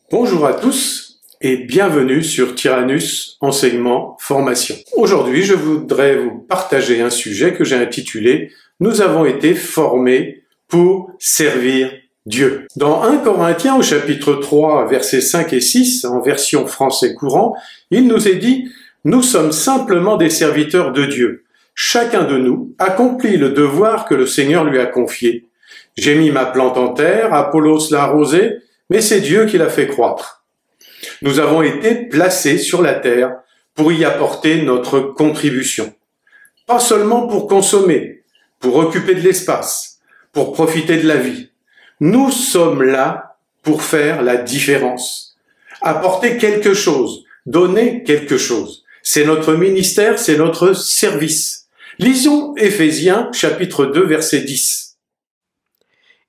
Bonjour à tous et bienvenue sur Tyrannus Enseignement Formation. Aujourd'hui, je voudrais vous partager un sujet que j'ai intitulé « Nous avons été formés pour servir Dieu ». Dans 1 Corinthiens au chapitre 3, versets 5 et 6, en version français courant, il nous est dit « Nous sommes simplement des serviteurs de Dieu. Chacun de nous accomplit le devoir que le Seigneur lui a confié. J'ai mis ma plante en terre, Apollos l'a arrosée, mais c'est Dieu qui l'a fait croître. Nous avons été placés sur la terre pour y apporter notre contribution. Pas seulement pour consommer, pour occuper de l'espace, pour profiter de la vie. Nous sommes là pour faire la différence. Apporter quelque chose, donner quelque chose. C'est notre ministère, c'est notre service. Lisons Éphésiens chapitre 2 verset 10.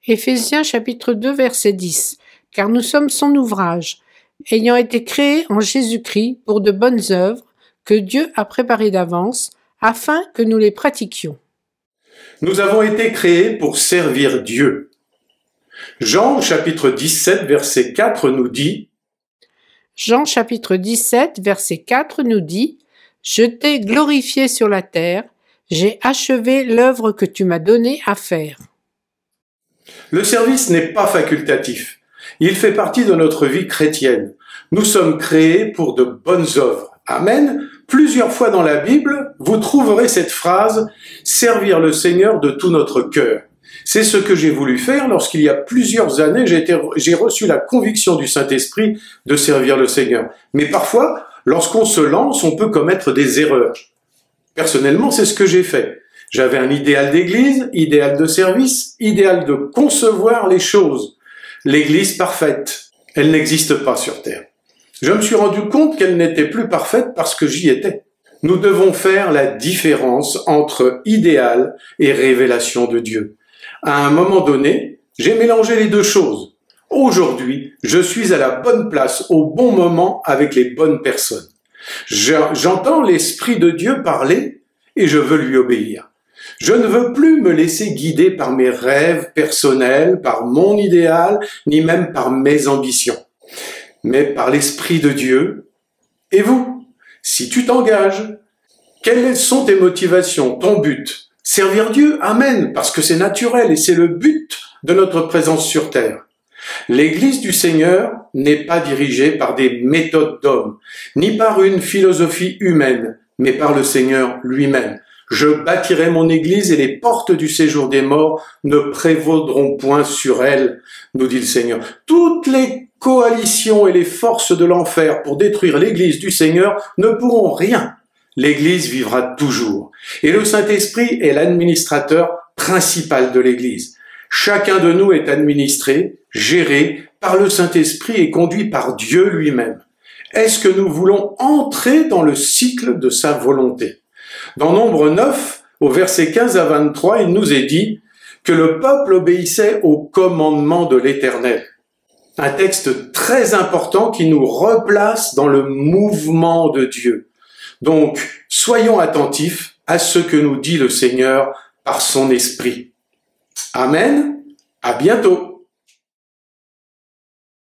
Éphésiens chapitre 2 verset 10. Car nous sommes son ouvrage, ayant été créés en Jésus-Christ pour de bonnes œuvres que Dieu a préparées d'avance, afin que nous les pratiquions. Nous avons été créés pour servir Dieu. Jean chapitre 17 verset 4 nous dit Jean chapitre 17 verset 4 nous dit « Je t'ai glorifié sur la terre, j'ai achevé l'œuvre que tu m'as donnée à faire. » Le service n'est pas facultatif. Il fait partie de notre vie chrétienne. Nous sommes créés pour de bonnes œuvres. Amen. Plusieurs fois dans la Bible, vous trouverez cette phrase « servir le Seigneur de tout notre cœur ». C'est ce que j'ai voulu faire lorsqu'il y a plusieurs années, j'ai reçu la conviction du Saint-Esprit de servir le Seigneur. Mais parfois, lorsqu'on se lance, on peut commettre des erreurs. Personnellement, c'est ce que j'ai fait. J'avais un idéal d'église, idéal de service, idéal de concevoir les choses. L'église parfaite, elle n'existe pas sur terre. Je me suis rendu compte qu'elle n'était plus parfaite parce que j'y étais. Nous devons faire la différence entre idéal et révélation de Dieu. À un moment donné, j'ai mélangé les deux choses. Aujourd'hui, je suis à la bonne place, au bon moment, avec les bonnes personnes. J'entends l'Esprit de Dieu parler et je veux lui obéir. Je ne veux plus me laisser guider par mes rêves personnels, par mon idéal, ni même par mes ambitions, mais par l'Esprit de Dieu. Et vous, si tu t'engages, quelles sont tes motivations, ton but? Servir Dieu? Amen, parce que c'est naturel et c'est le but de notre présence sur terre. L'Église du Seigneur n'est pas dirigée par des méthodes d'hommes, ni par une philosophie humaine, mais par le Seigneur lui-même. Je bâtirai mon église et les portes du séjour des morts ne prévaudront point sur elle, nous dit le Seigneur. Toutes les coalitions et les forces de l'enfer pour détruire l'église du Seigneur ne pourront rien. L'église vivra toujours. Et le Saint-Esprit est l'administrateur principal de l'église. Chacun de nous est administré, géré par le Saint-Esprit et conduit par Dieu lui-même. Est-ce que nous voulons entrer dans le cycle de sa volonté? Dans Nombre 9, au verset 15 à 23, il nous est dit que le peuple obéissait au commandement de l'Éternel. Un texte très important qui nous replace dans le mouvement de Dieu. Donc, soyons attentifs à ce que nous dit le Seigneur par son esprit. Amen. À bientôt.